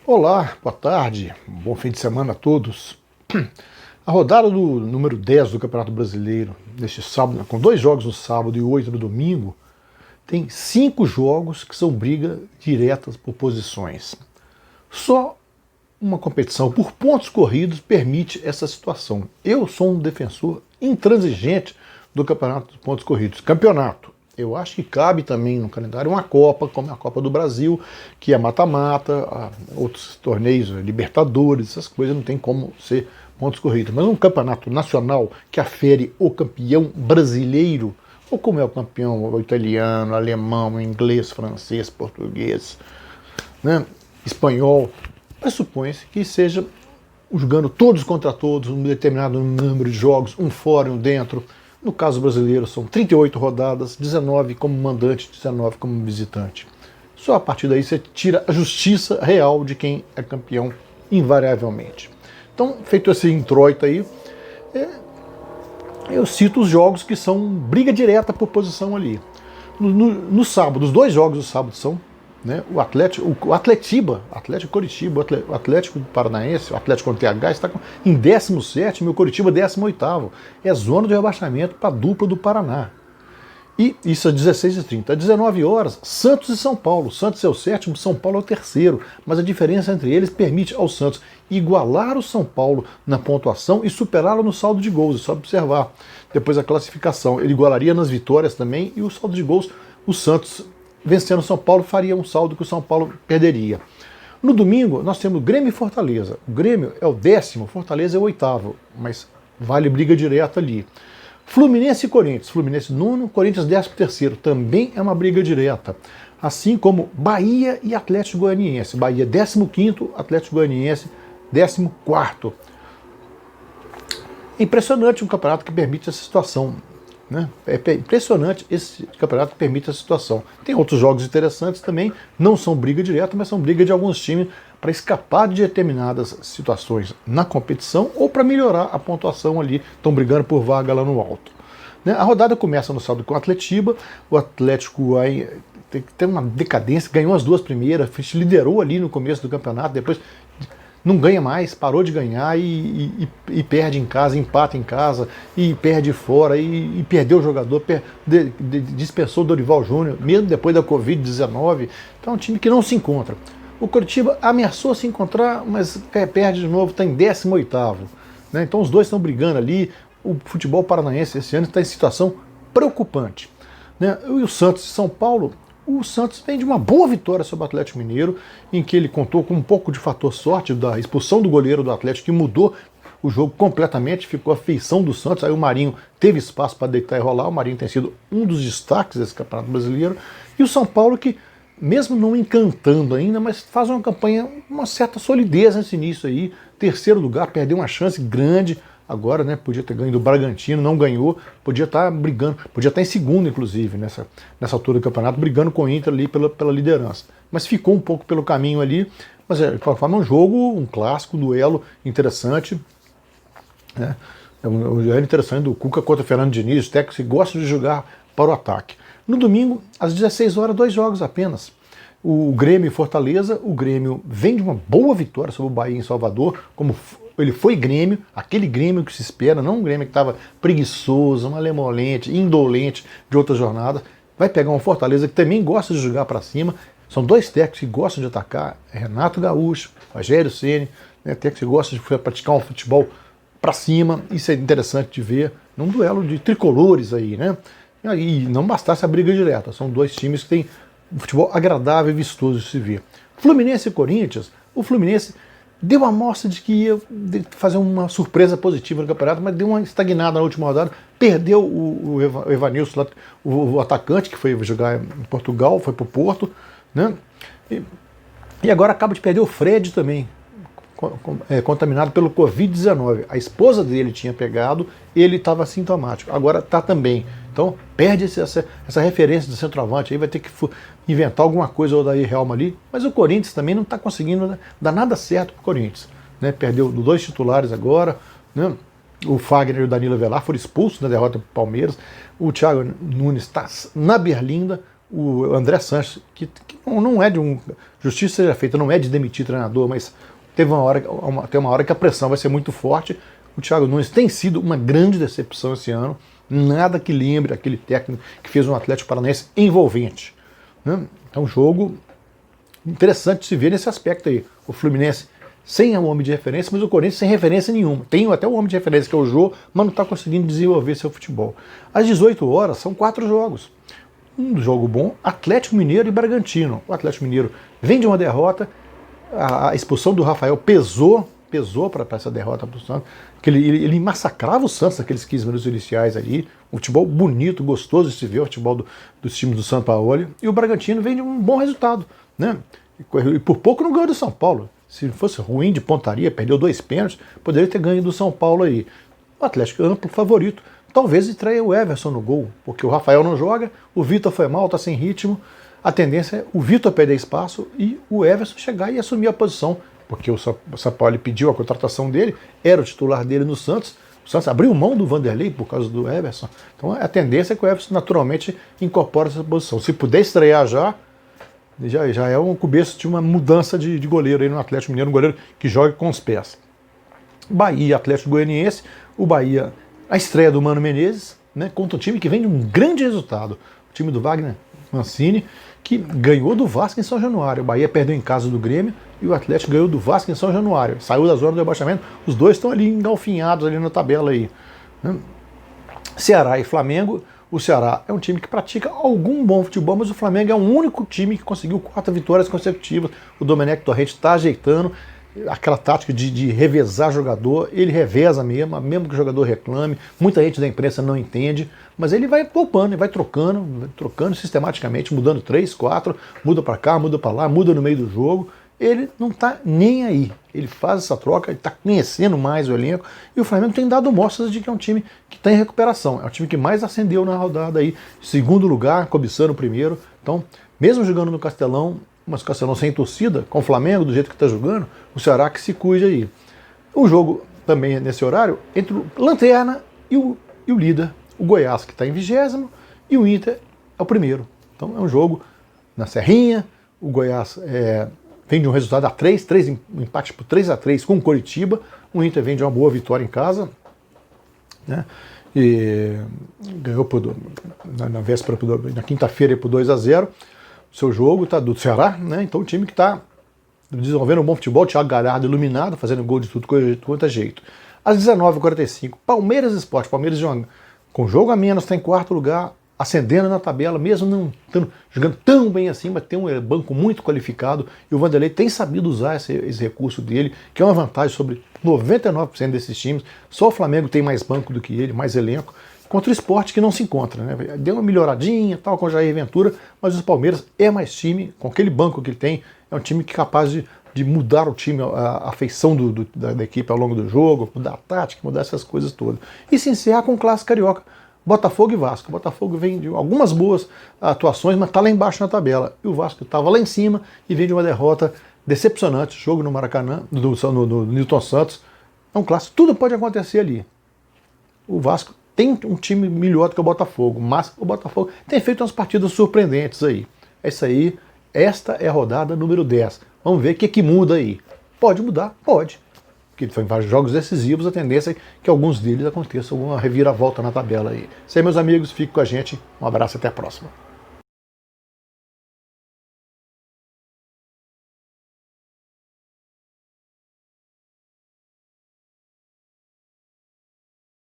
Olá, boa tarde, bom fim de semana a todos. A rodada do número 10 do Campeonato Brasileiro, neste sábado, com 2 jogos no sábado e 8 no domingo, tem 5 jogos que são briga diretas por posições. Só uma competição por pontos corridos permite essa situação. Eu sou um defensor intransigente do Campeonato dos Pontos Corridos. Campeonato. Eu acho que cabe também no calendário uma Copa, como a Copa do Brasil, que é mata-mata, outros torneios, Libertadores, essas coisas não tem como ser pontos corridos. Mas um campeonato nacional que afere o campeão brasileiro, ou como é o campeão o italiano, alemão, inglês, francês, português, né, espanhol, pressupõe-se que seja jogando todos contra todos, um determinado número de jogos, um fora e um dentro. No caso brasileiro são 38 rodadas, 19 como mandante, 19 como visitante. Só a partir daí você tira a justiça real de quem é campeão invariavelmente. Então, feito esse introito aí, eu cito os jogos que são briga direta por posição ali. No sábado, os 2 jogos do sábado são, né, o Atlético Coritiba, o Atlético Paranaense, o Atlético com TH está em 17º e o Coritiba 18º. É zona de rebaixamento para a dupla do Paraná. E isso às 16h30. Às 19 horas, Santos e São Paulo. Santos é o 7º, São Paulo é o 3º. Mas a diferença entre eles permite ao Santos igualar o São Paulo na pontuação e superá-lo no saldo de gols. É só observar. Depois a classificação. Ele igualaria nas vitórias também e o saldo de gols, o Santos vencendo o São Paulo faria um saldo que o São Paulo perderia. No domingo nós temos Grêmio e Fortaleza. O Grêmio é o 10º, Fortaleza é o 8º, mas vale briga direta ali. Fluminense e Corinthians. Fluminense 9º, Corinthians 13º. Também é uma briga direta. Assim como Bahia e Atlético Goianiense. Bahia 15º, Atlético Goianiense 14º. É impressionante um campeonato que permite essa situação. Né? É impressionante esse campeonato que permite essa situação. Tem outros jogos interessantes também, não são briga direta, mas são briga de alguns times para escapar de determinadas situações na competição ou para melhorar a pontuação ali, estão brigando por vaga lá no alto. Né? A rodada começa no sábado com o Atletiba, o Atlético aí tem uma decadência, ganhou as 2 primeiras, liderou ali no começo do campeonato, depois não ganha mais, parou de ganhar e perde em casa, empata em casa, e perde fora, e perdeu o jogador, dispensou o Dorival Júnior, mesmo depois da Covid-19. Então é um time que não se encontra. O Coritiba ameaçou se encontrar, mas perde de novo, está em 18º. Né? Então os dois estão brigando ali. O futebol paranaense esse ano está em situação preocupante. Né? E o Santos e São Paulo... O Santos vem de uma boa vitória sobre o Atlético Mineiro, em que ele contou com um pouco de fator sorte da expulsão do goleiro do Atlético, que mudou o jogo completamente, ficou a feição do Santos, aí o Marinho teve espaço para deitar e rolar, o Marinho tem sido um dos destaques desse Campeonato Brasileiro, e o São Paulo que, mesmo não encantando ainda, mas faz uma campanha, uma certa solidez nesse início aí, 3º lugar, perdeu uma chance grande, agora, né, podia ter ganho do Bragantino, não ganhou, podia estar brigando, podia estar em segundo, inclusive, nessa altura do campeonato, brigando com o Inter ali pela liderança. Mas ficou um pouco pelo caminho ali, mas de qualquer forma é um jogo, um clássico, um duelo interessante, né, é um duelo interessante do Cuca contra o Fernando Diniz, técnico que gosta de jogar para o ataque. No domingo, às 16 horas, 2 jogos apenas. O Grêmio e Fortaleza, o Grêmio vem de uma boa vitória sobre o Bahia em Salvador, como ele foi Grêmio, aquele Grêmio que se espera, não um Grêmio que estava preguiçoso, malemolente, indolente de outras jornadas. Vai pegar um Fortaleza que também gosta de jogar para cima. São 2 técnicos que gostam de atacar, Renato Gaúcho, Rogério Ceni, né, técnicos que gostam de praticar um futebol para cima. Isso é interessante de ver num duelo de tricolores aí, né? E não bastasse a briga direta, são 2 times que têm um futebol agradável e vistoso de se ver. Fluminense e Corinthians, o Fluminense deu uma amostra de que ia fazer uma surpresa positiva no campeonato, mas deu uma estagnada na última rodada, perdeu o Evanilson, o atacante, que foi jogar em Portugal, foi para o Porto, né? E agora acaba de perder o Fred também, contaminado pelo Covid-19. A esposa dele tinha pegado, ele estava sintomático, agora está também. Então perde essa referência do centroavante, aí vai ter que inventar alguma coisa ou daí Realma ali, mas o Corinthians também não está conseguindo dar nada certo para o Corinthians. Né? Perdeu 2 titulares agora, né? O Fagner e o Danilo Avelar foram expulsos na derrota para o Palmeiras, o Thiago Nunes está na berlinda, o André Sanches, que não é de justiça seja feita, não é de demitir treinador, mas tem uma hora que a pressão vai ser muito forte. O Thiago Nunes tem sido uma grande decepção esse ano, nada que lembre aquele técnico que fez um Atlético Paranaense envolvente, né? É um jogo interessante de se ver nesse aspecto aí. O Fluminense sem um homem de referência, mas o Corinthians sem referência nenhuma. Tem até o homem de referência, que é o Jô, mas não está conseguindo desenvolver seu futebol. Às 18 horas, são 4 jogos. Um jogo bom, Atlético Mineiro e Bragantino. O Atlético Mineiro vem de uma derrota, a expulsão do Rafael pesou para essa derrota para o Santos, que ele massacrava o Santos naqueles 15 minutos iniciais ali. Um futebol bonito, gostoso de se ver, o futebol dos times do São Paulo. E o Bragantino vem de um bom resultado, né? E por pouco não ganhou do São Paulo. Se fosse ruim de pontaria, perdeu 2 pênaltis, poderia ter ganho do São Paulo aí. O Atlético é amplo favorito. Talvez estreie o Everson no gol, porque o Rafael não joga, o Vitor foi mal, está sem ritmo. A tendência é o Vitor perder espaço e o Everson chegar e assumir a posição, porque o São Paulo pediu a contratação dele, era o titular dele no Santos. O Santos abriu mão do Vanderlei por causa do Everson. Então a tendência é que o Everson naturalmente incorpore essa posição. Se puder estrear já é um começo de uma mudança de goleiro aí no Atlético Mineiro, um goleiro que joga com os pés. Bahia e Atlético Goianiense, o Bahia, a estreia do Mano Menezes, né, contra um time que vem de um grande resultado. O time do Wagner Mancini, que ganhou do Vasco em São Januário. O Bahia perdeu em casa do Grêmio e o Atlético ganhou do Vasco em São Januário. Saiu da zona do rebaixamento, os dois estão ali engalfinhados ali na tabela aí, né? Ceará e Flamengo. O Ceará é um time que pratica algum bom futebol, mas o Flamengo é o único time que conseguiu 4 vitórias consecutivas. O Domenech Torrent está ajeitando aquela tática de revezar jogador. Ele reveza mesmo que o jogador reclame. Muita gente da imprensa não entende, mas ele vai poupando, ele vai trocando sistematicamente, mudando 3, 4, muda para cá, muda para lá, muda no meio do jogo. Ele não está nem aí. Ele faz essa troca, ele está conhecendo mais o elenco, e o Flamengo tem dado mostras de que é um time que está em recuperação. É o time que mais ascendeu na rodada aí, segundo lugar, cobiçando o primeiro. Então, mesmo jogando no Castelão, mas Castelão sem torcida, com o Flamengo do jeito que está jogando, o Ceará que se cuide aí. O jogo também nesse horário entre o Lanterna e o líder, o Goiás, que está em 20º, e o Inter é o primeiro. Então é um jogo na Serrinha. O Goiás vem de um resultado a 3 empate por 3-3 com o Coritiba. O Inter vem de uma boa vitória em casa, né? E ganhou na véspera, na quinta-feira, por 2-0. O seu jogo está do Ceará, né? Então o time que está desenvolvendo um bom futebol, o Thiago Galhardo iluminado, fazendo gol de tudo quanto é jeito. Às 19h45, Palmeiras e Sport. Palmeiras com jogo a menos, está em 4º lugar, ascendendo na tabela, mesmo não jogando tão bem assim, mas tem um banco muito qualificado, e o Vanderlei tem sabido usar esse recurso dele, que é uma vantagem sobre 99% desses times. Só o Flamengo tem mais banco do que ele, mais elenco, contra o Sport, que não se encontra, né? Deu uma melhoradinha, tal, com o Jair Ventura, mas o Palmeiras é mais time, com aquele banco que ele tem, é um time que é capaz de mudar o time, a feição da equipe ao longo do jogo, mudar a tática, mudar essas coisas todas. E se encerrar com o Clássico Carioca, Botafogo e Vasco. O Botafogo vem de algumas boas atuações, mas está lá embaixo na tabela. E o Vasco estava lá em cima e vem de uma derrota decepcionante. Jogo no Maracanã, no Newton Santos. É um clássico, tudo pode acontecer ali. O Vasco tem um time melhor do que o Botafogo, mas o Botafogo tem feito umas partidas surpreendentes aí. É isso aí. Esta é a rodada número 10. Vamos ver o que muda aí. Pode mudar? Pode. Porque foi em vários jogos decisivos, a tendência é que alguns deles aconteça alguma reviravolta na tabela aí. Isso aí, meus amigos, fique com a gente. Um abraço, até a próxima.